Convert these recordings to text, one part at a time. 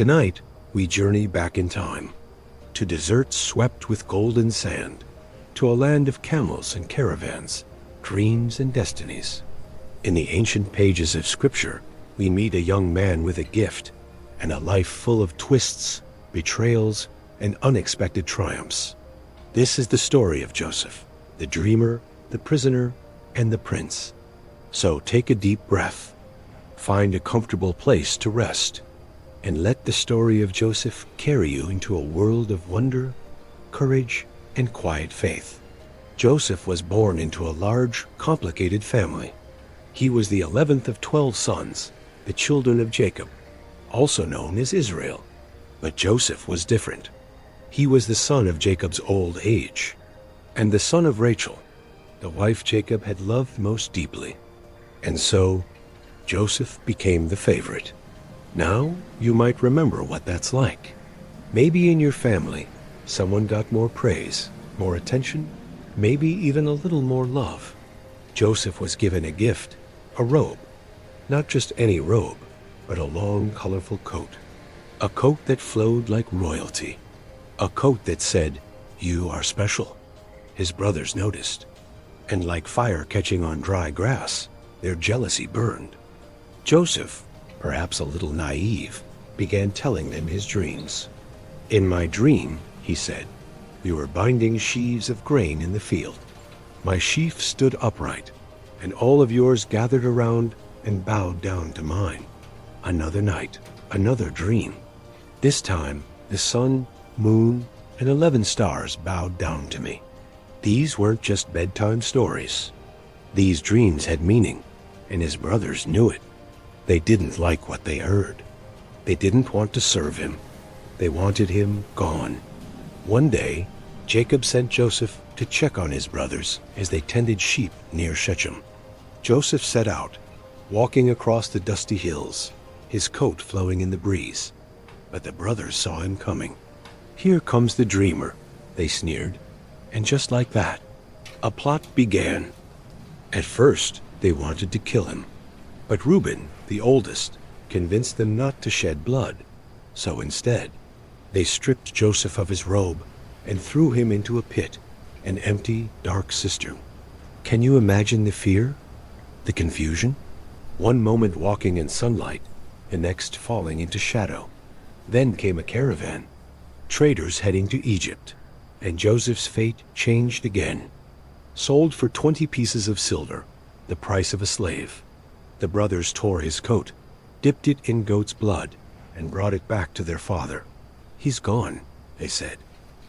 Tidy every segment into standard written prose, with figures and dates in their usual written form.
Tonight, we journey back in time, to deserts swept with golden sand, to a land of camels and caravans, dreams and destinies. In the ancient pages of Scripture, we meet a young man with a gift and a life full of twists, betrayals, and unexpected triumphs. This is the story of Joseph, the dreamer, the prisoner, and the prince. So take a deep breath, find a comfortable place to rest, and let the story of Joseph carry you into a world of wonder, courage, and quiet faith. Joseph was born into a large, complicated family. He was the 11th of 12 sons, the children of Jacob, also known as Israel. But Joseph was different. He was the son of Jacob's old age, and the son of Rachel, the wife Jacob had loved most deeply. And so, Joseph became the favorite. Now, you might remember what that's like. Maybe in your family, someone got more praise, more attention, maybe even a little more love. Joseph was given a gift, a robe. Not just any robe, but a long, colorful coat. A coat that flowed like royalty. A coat that said, "You are special." His brothers noticed. And like fire catching on dry grass, their jealousy burned. Joseph, perhaps a little naive, began telling them his dreams. "In my dream," he said, "we were binding sheaves of grain in the field. My sheaf stood upright, and all of yours gathered around and bowed down to mine. Another night, another dream. This time, the sun, moon, and 11 stars bowed down to me." These weren't just bedtime stories. These dreams had meaning, and his brothers knew it. They didn't like what they heard. They didn't want to serve him. They wanted him gone. One day, Jacob sent Joseph to check on his brothers as they tended sheep near Shechem. Joseph set out, walking across the dusty hills, his coat flowing in the breeze. But the brothers saw him coming. "Here comes the dreamer," they sneered. And just like that, a plot began. At first, they wanted to kill him. But Reuben, the oldest, convinced them not to shed blood. So instead, they stripped Joseph of his robe and threw him into a pit, an empty, dark cistern. Can you imagine the fear? The confusion? One moment walking in sunlight, the next falling into shadow. Then came a caravan, traders heading to Egypt, and Joseph's fate changed again. Sold for 20 pieces of silver, the price of a slave. The brothers tore his coat, dipped it in goat's blood, and brought it back to their father. "He's gone," they said.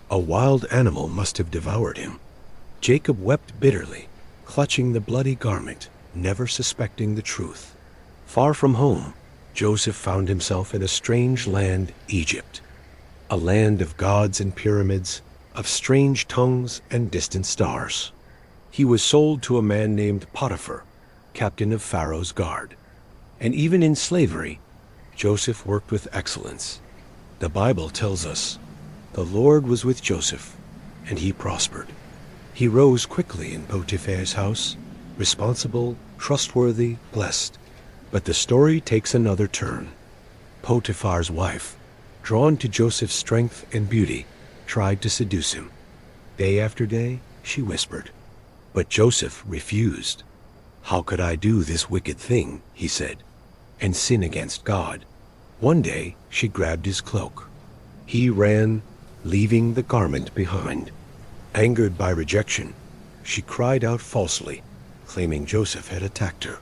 "A wild animal must have devoured him." Jacob wept bitterly, clutching the bloody garment, never suspecting the truth. Far from home, Joseph found himself in a strange land, Egypt. A land of gods and pyramids, of strange tongues and distant stars. He was sold to a man named Potiphar, captain of Pharaoh's guard. And even in slavery, Joseph worked with excellence. The Bible tells us, "The Lord was with Joseph, and he prospered." He rose quickly in Potiphar's house, responsible, trustworthy, blessed. But the story takes another turn. Potiphar's wife, drawn to Joseph's strength and beauty, tried to seduce him. Day after day, she whispered. But Joseph refused. "How could I do this wicked thing," he said, "and sin against God?" One day, she grabbed his cloak. He ran, leaving the garment behind. Angered by rejection, she cried out falsely, claiming Joseph had attacked her.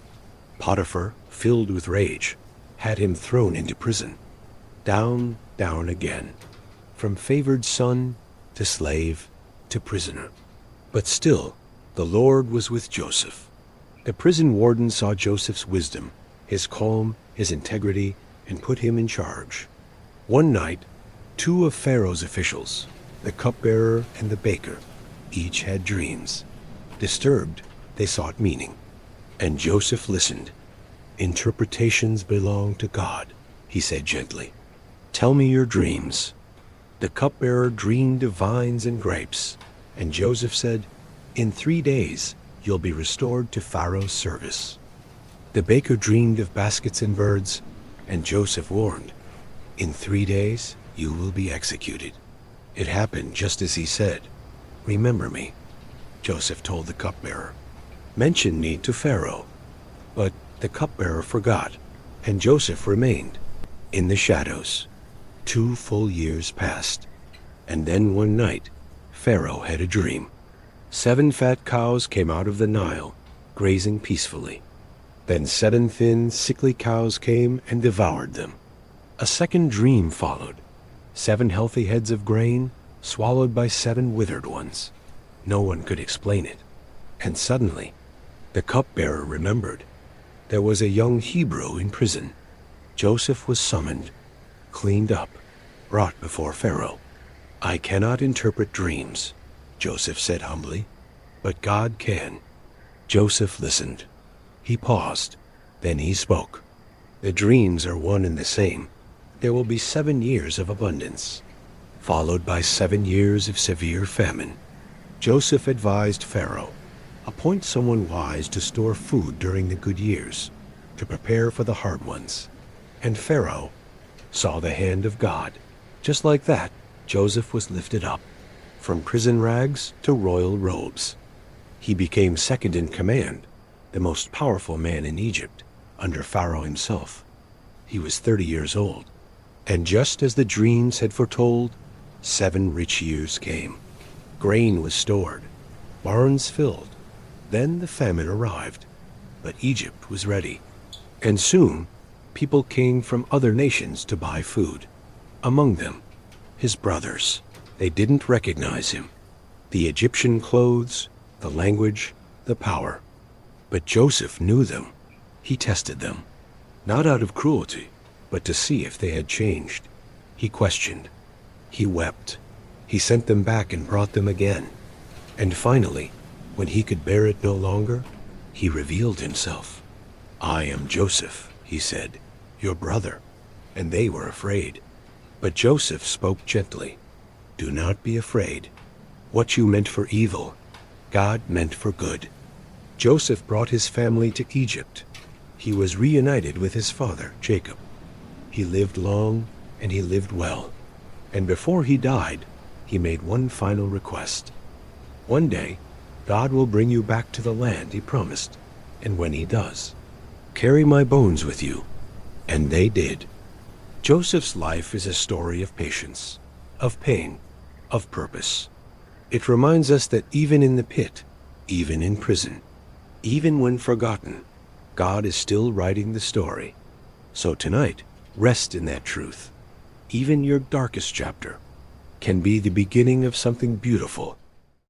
Potiphar, filled with rage, had him thrown into prison. Down, down again, from favored son to slave to prisoner. But still, the Lord was with Joseph. The prison warden saw Joseph's wisdom, his calm, his integrity, and put him in charge. One night, 2 of Pharaoh's officials, the cupbearer and the baker, each had dreams. Disturbed, they sought meaning. And Joseph listened. "Interpretations belong to God," he said gently. "Tell me your dreams." The cupbearer dreamed of vines and grapes, and Joseph said, "In 3 days, you'll be restored to Pharaoh's service." The baker dreamed of baskets and birds, and Joseph warned, In 3 days, you will be executed. It happened just as he said. Remember me, Joseph told the cupbearer. Mention me to Pharaoh. But the cupbearer forgot, and Joseph remained in the shadows. 2 full years passed, and then one night, Pharaoh had a dream. 7 fat cows came out of the Nile, grazing peacefully. Then 7 thin, sickly cows came and devoured them. A second dream followed. 7 healthy heads of grain, swallowed by 7 withered ones. No one could explain it. And suddenly, the cupbearer remembered. There was a young Hebrew in prison. Joseph was summoned, cleaned up, brought before Pharaoh. I cannot interpret dreams, Joseph said humbly, but God can. Joseph listened. He paused, then he spoke. The dreams are one and the same. There will be 7 years of abundance, followed by 7 years of severe famine. Joseph advised Pharaoh, appoint someone wise to store food during the good years, to prepare for the hard ones. And Pharaoh saw the hand of God. Just like that, Joseph was lifted up, from prison rags to royal robes. He became second in command, the most powerful man in Egypt, under Pharaoh himself. He was 30 years old. And just as the dreams had foretold, 7 rich years came. Grain was stored, barns filled. Then the famine arrived, but Egypt was ready. And soon, people came from other nations to buy food. Among them, his brothers. They didn't recognize him. The Egyptian clothes, the language, the power. But Joseph knew them. He tested them, not out of cruelty, but to see if they had changed. He questioned. He wept. He sent them back and brought them again. And finally, when he could bear it no longer, he revealed himself. I am Joseph, he said, your brother. And they were afraid. But Joseph spoke gently. Do not be afraid. What you meant for evil, God meant for good. Joseph brought his family to Egypt. He was reunited with his father, Jacob. He lived long and he lived well. And before he died, he made one final request. One day, God will bring you back to the land he promised. And when he does, carry my bones with you. And they did. Joseph's life is a story of patience, of pain, of purpose. It reminds us that even in the pit, even in prison, even when forgotten, God is still writing the story. So tonight, rest in that truth. Even your darkest chapter can be the beginning of something beautiful